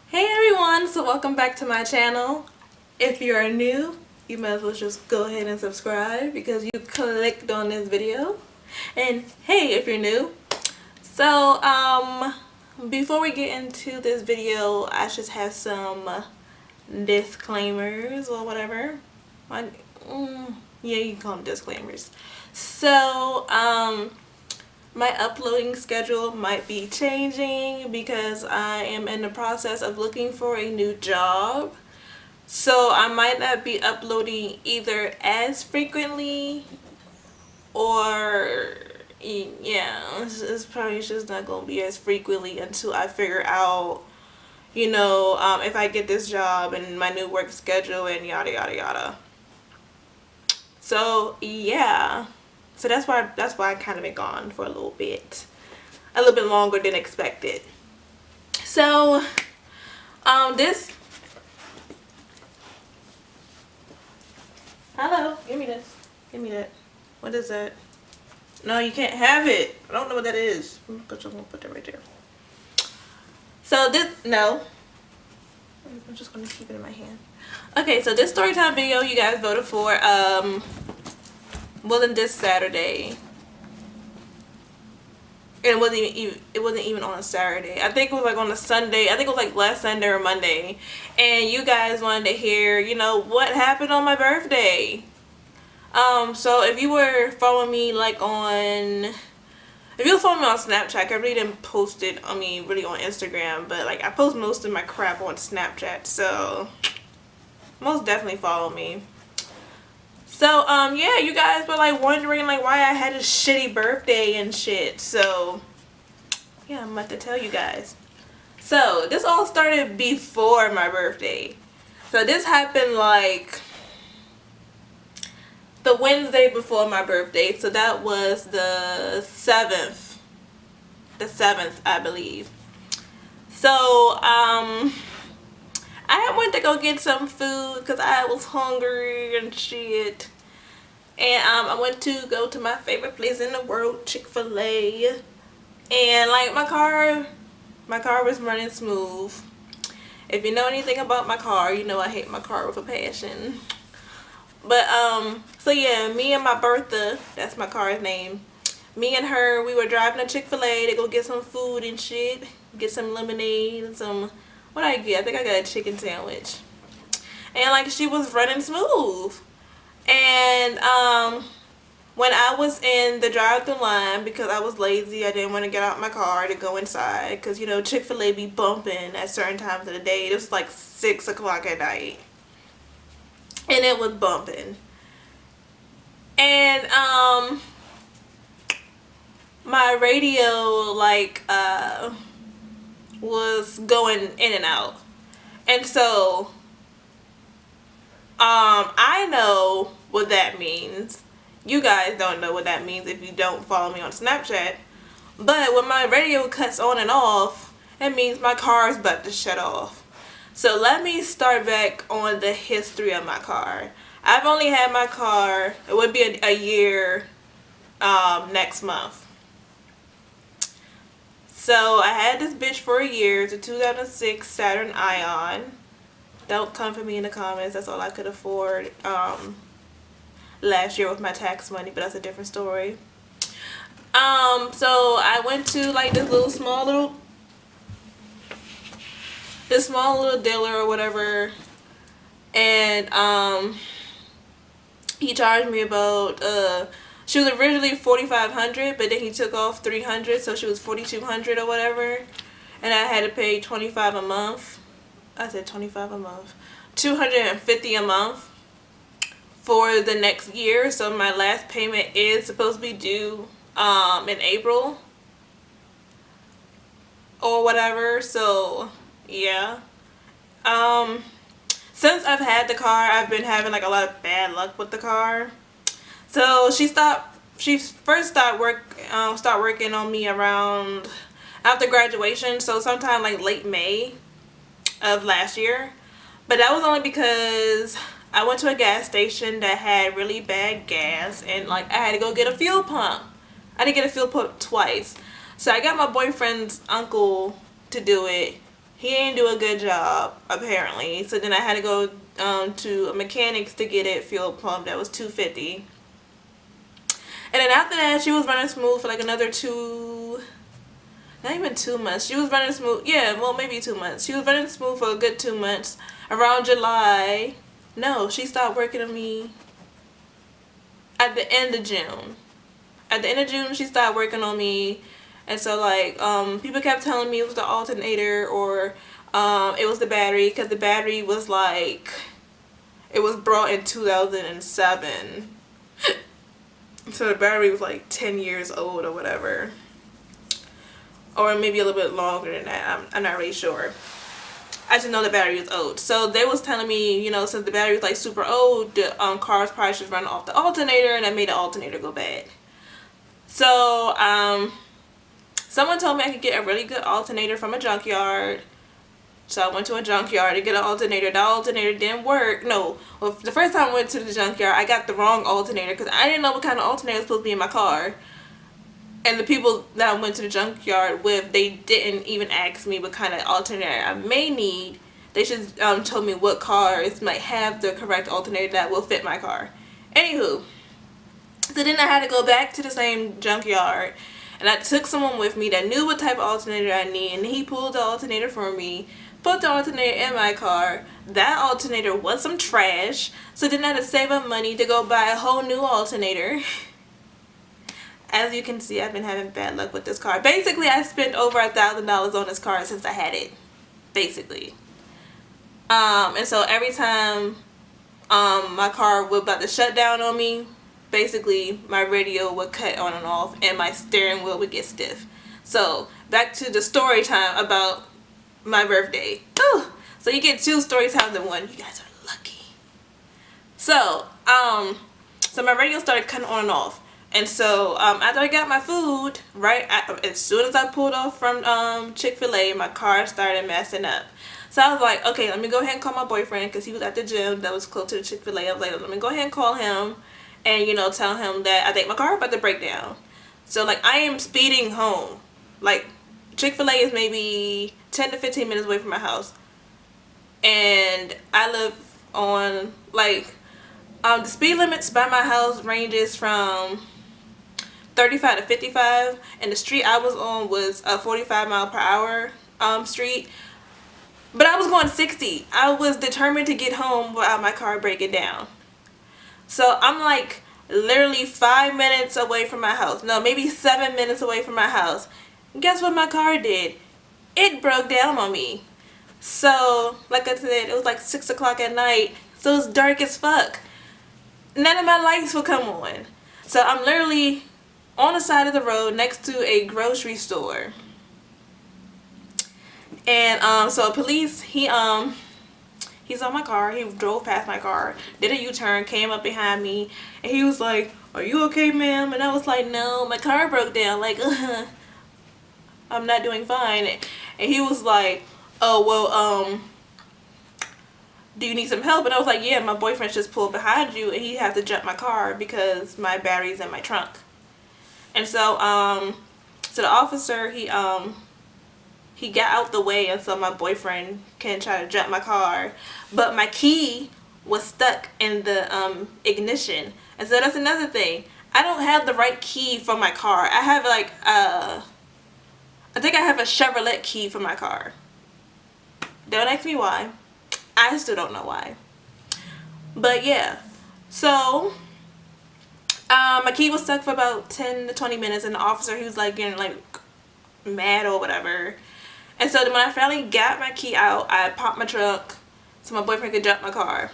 Hey everyone, so welcome back to my channel. If you are new, you might as well just go ahead and subscribe because you clicked on this video. And hey, if you're new. So, before we get into this video, I just have some disclaimers or whatever. Yeah, you can call them disclaimers. So, my uploading schedule might be changing because I am in the process of looking for a new job. So I might not be uploading either as frequently or yeah, it's probably just not going to be as frequently until I figure out, if I get this job and my new work schedule and yada yada yada. So yeah. So that's why I kind of been gone for a little bit longer than expected. So this, hello, give me this, give me that. What is that? No, you can't have it. I don't know what that is. I'm gonna put that right there. So this, no, I'm just gonna keep it in my hand. Okay, so this story time video you guys voted for wasn't this Saturday. It wasn't even on a Saturday. I think it was like on a Sunday. I think it was like last Sunday or Monday. And you guys wanted to hear, what happened on my birthday. So if you were following me if you were following me on Snapchat, I really didn't post it, really on Instagram, but like I post most of my crap on Snapchat, so most definitely follow me. So, yeah, you guys were like wondering like why I had a shitty birthday and shit. So, yeah, I'm about to tell you guys. So, this all started before my birthday. So, this happened like the Wednesday before my birthday. So, that was the 7th. The 7th, I believe. So, I went to go get some food because I was hungry and shit. And I went to go to my favorite place in the world, Chick-fil-A. And like my car was running smooth. If you know anything about my car, you know I hate my car with a passion. But so yeah, me and my Bertha, that's my car's name. Me and her, we were driving to Chick-fil-A to go get some food and shit. Get some lemonade and some, what did I get? I think I got a chicken sandwich. And like she was running smooth. And when I was in the drive-thru line, because I was lazy, I didn't want to get out my car to go inside, because Chick-fil-A be bumping at certain times of the day. It was like 6 o'clock at night, and it was bumping. And my radio was going in and out, and so I know what that means. You guys don't know what that means if you don't follow me on Snapchat. But when my radio cuts on and off, it means my car is about to shut off. So let me start back on the history of my car. I've only had my car, it would be a year next month. So I had this bitch for a year. It's a 2006 Saturn Ion. Don't come for me in the comments. That's all I could afford last year with my tax money, but that's a different story. So I went to like this small little dealer or whatever, and he charged me about she was originally $4,500, but then he took off $300, so she was $4,200 or whatever, and I had to pay $25 a month. I said 25 a month. $250 a month for the next year. So my last payment is supposed to be due in April or whatever. So yeah. Since I've had the car, I've been having like a lot of bad luck with the car. So she first started working on me around after graduation, so sometime like late May of last year. But that was only because I went to a gas station that had really bad gas, and like I had to go get a fuel pump. I had to get a fuel pump twice. So I got my boyfriend's uncle to do it, He didn't do a good job apparently. So then I had to go to a mechanics to get it fuel pump. That was $250. And then after that, she was running smooth for like another not even 2 months. She was running smooth. Yeah, well, maybe 2 months. She was running smooth for a good 2 months. Around July, no, she stopped working on me at the end of June. At the end of June, she stopped working on me. And so, like, people kept telling me it was the alternator or it was the battery. Because the battery was, like, it was brought in 2007. So the battery was, like, 10 years old or whatever. Or maybe a little bit longer than that. I'm not really sure. I just know the battery was old. So they was telling me, you know, since the battery was like super old, the cars probably should run off the alternator, and that made the alternator go bad. So someone told me I could get a really good alternator from a junkyard. So I went to a junkyard to get an alternator. The alternator didn't work. No, well, the first time I went to the junkyard, I got the wrong alternator because I didn't know what kind of alternator was supposed to be in my car. And the people that I went to the junkyard with, they didn't even ask me what kind of alternator I may need. They just told me what cars might have the correct alternator that will fit my car. Anywho, so then I had to go back to the same junkyard. And I took someone with me that knew what type of alternator I need. And he pulled the alternator for me, put the alternator in my car. That alternator was some trash. So then I had to save up money to go buy a whole new alternator. As you can see, I've been having bad luck with this car. Basically, I spent over $1,000 on this car since I had it. Basically. And so every time my car would about to shut down on me, basically my radio would cut on and off and my steering wheel would get stiff. So back to the story time about my birthday. Ooh, so you get 2 story times in one. You guys are lucky. So my radio started cutting on and off. And so, after I got my food, as soon as I pulled off from Chick-fil-A, my car started messing up. So I was like, okay, let me go ahead and call my boyfriend because he was at the gym that was close to the Chick-fil-A. I was like, let me go ahead and call him and, you know, tell him that I think my car is about to break down. So, like, I am speeding home. Like, Chick-fil-A is maybe 10 to 15 minutes away from my house. And I live on, like, the speed limits by my house ranges from 35 to 55, and the street I was on was a 45 mile per hour street, but I was going 60. I was determined to get home without my car breaking down. So I'm like literally 5 minutes away from my house, no, maybe 7 minutes away from my house. And guess what my car did? It broke down on me. So like I said, it was like 6 o'clock at night, so it was dark as fuck. None of my lights would come on. So I'm literally on the side of the road next to a grocery store. And so police, he's on my car. He drove past my car, did a U-turn, came up behind me, and he was like, "Are you okay, ma'am?" And I was like, "No, my car broke down. Like, I'm not doing fine." And he was like, "Oh, well, do you need some help?" And I was like, "Yeah, my boyfriend just pulled behind you and he had to jump my car because my battery's in my trunk." And so so the officer, he got out the way, and so my boyfriend can try to jump my car, but my key was stuck in the ignition. And so that's another thing, I don't have the right key for my car. I have like I think I have a Chevrolet key for my car. Don't ask me why. I still don't know why. But yeah, so my key was stuck for about 10 to 20 minutes, and the officer, he was like getting like mad or whatever. And so when I finally got my key out, I popped my trunk so my boyfriend could jump my car.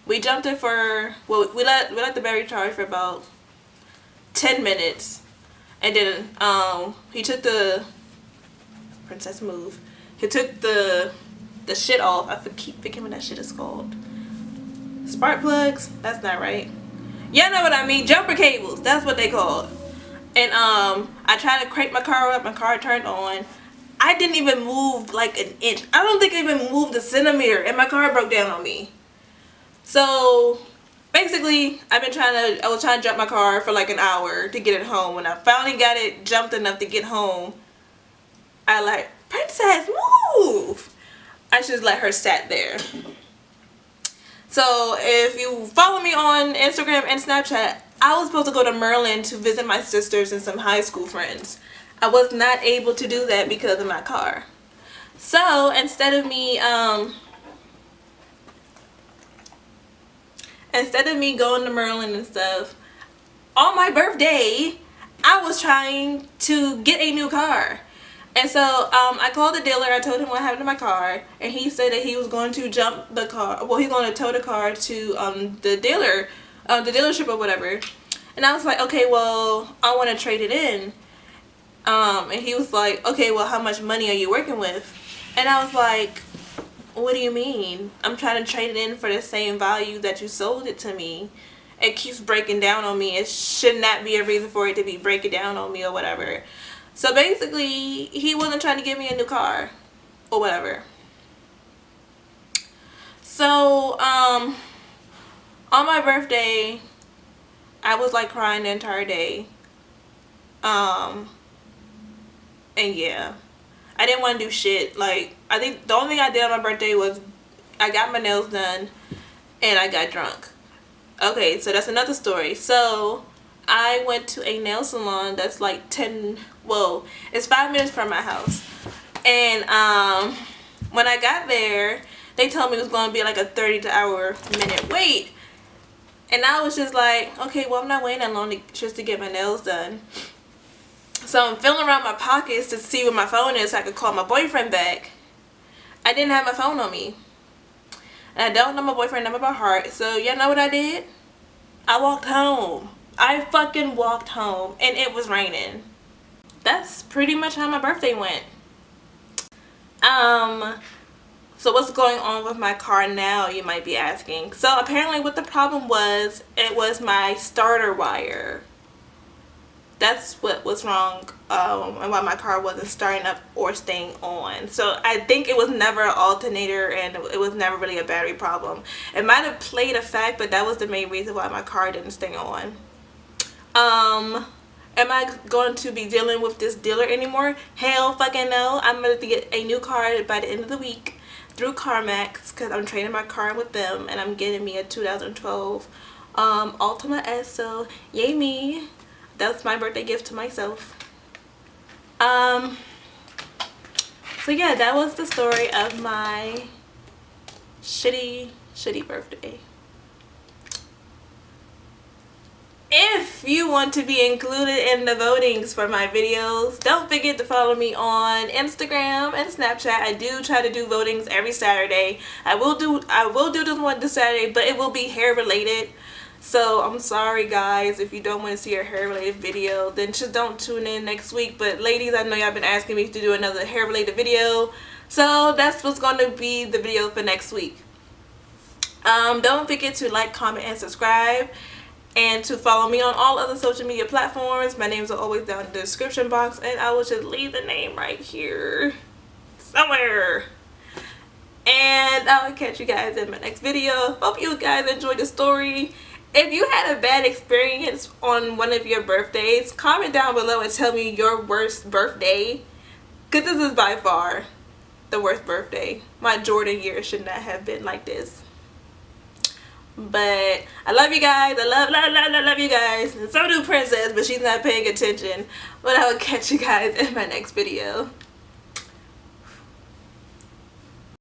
We jumped it for, well, we let the battery charge for about 10 minutes, and then he took the princess move. He took the shit off. I keep forgetting what that shit is called. Spark plugs? That's not right. Y'all know what I mean. Jumper cables. That's what they called. And I tried to crank my car up. My car turned on. I didn't even move like an inch. I don't think I even moved a centimeter, and my car broke down on me. So basically, I was trying to jump my car for like an hour to get it home. When I finally got it jumped enough to get home, I like Princess, move. I should let her sat there. So if you follow me on Instagram and Snapchat, I was supposed to go to Maryland to visit my sisters and some high school friends. I was not able to do that because of my car. So instead of me going to Maryland and stuff, on my birthday, I was trying to get a new car. And so I called the dealer. I told him what happened to my car, and he said that he was going to jump the car. Well, he's going to tow the car to the dealership or whatever. And I was like, okay, well, I want to trade it in. And he was like, okay, well, how much money are you working with? And I was like, what do you mean? I'm trying to trade it in for the same value that you sold it to me. It keeps breaking down on me. It should not be a reason for it to be breaking down on me or whatever. So basically, he wasn't trying to give me a new car or whatever. So, on my birthday, I was like crying the entire day. And yeah, I didn't want to do shit. Like, I think the only thing I did on my birthday was I got my nails done and I got drunk. Okay, so that's another story. So I went to a nail salon that's like it's 5 minutes from my house. And when I got there, they told me it was going to be like a 30-minute wait. And I was just like, okay, well, I'm not waiting that long just to get my nails done. So I'm feeling around my pockets to see where my phone is so I could call my boyfriend back. I didn't have my phone on me. And I don't know my boyfriend number by heart. So you know what I did? I walked home. I fucking walked home. And it was raining. That's pretty much how my birthday went. So what's going on with my car now, you might be asking. So apparently what the problem was, it was my starter wire. That's what was wrong, and why my car wasn't starting up or staying on. So I think it was never an alternator, and it was never really a battery problem. It might have played a fact, but that was the main reason why my car didn't stay on. Am I going to be dealing with this dealer anymore? Hell fucking no. I'm going to get a new car by the end of the week through CarMax, because I'm trading my car with them, and I'm getting me a 2012 Altima S, so yay me. That's my birthday gift to myself. So yeah, that was the story of my shitty birthday. If you want to be included in the votings for my videos, don't forget to follow me on Instagram and Snapchat. I do try to do votings every Saturday. I will do this one this Saturday, but it will be hair related. So I'm sorry guys, if you don't want to see a hair related video, then just don't tune in next week. But ladies, I know y'all been asking me to do another hair related video, so that's what's going to be the video for next week. Don't forget to like, comment, and subscribe, and to follow me on all other social media platforms. My names are always down in the description box, and I will just leave the name right here somewhere. And I'll catch you guys in my next video. Hope you guys enjoyed the story. If you had a bad experience on one of your birthdays, comment down below and tell me your worst birthday, because this is by far the worst birthday. My Jordan year should not have been like this. But I love you guys. I love you guys. And so do Princess, but she's not paying attention. But I will catch you guys in my next video.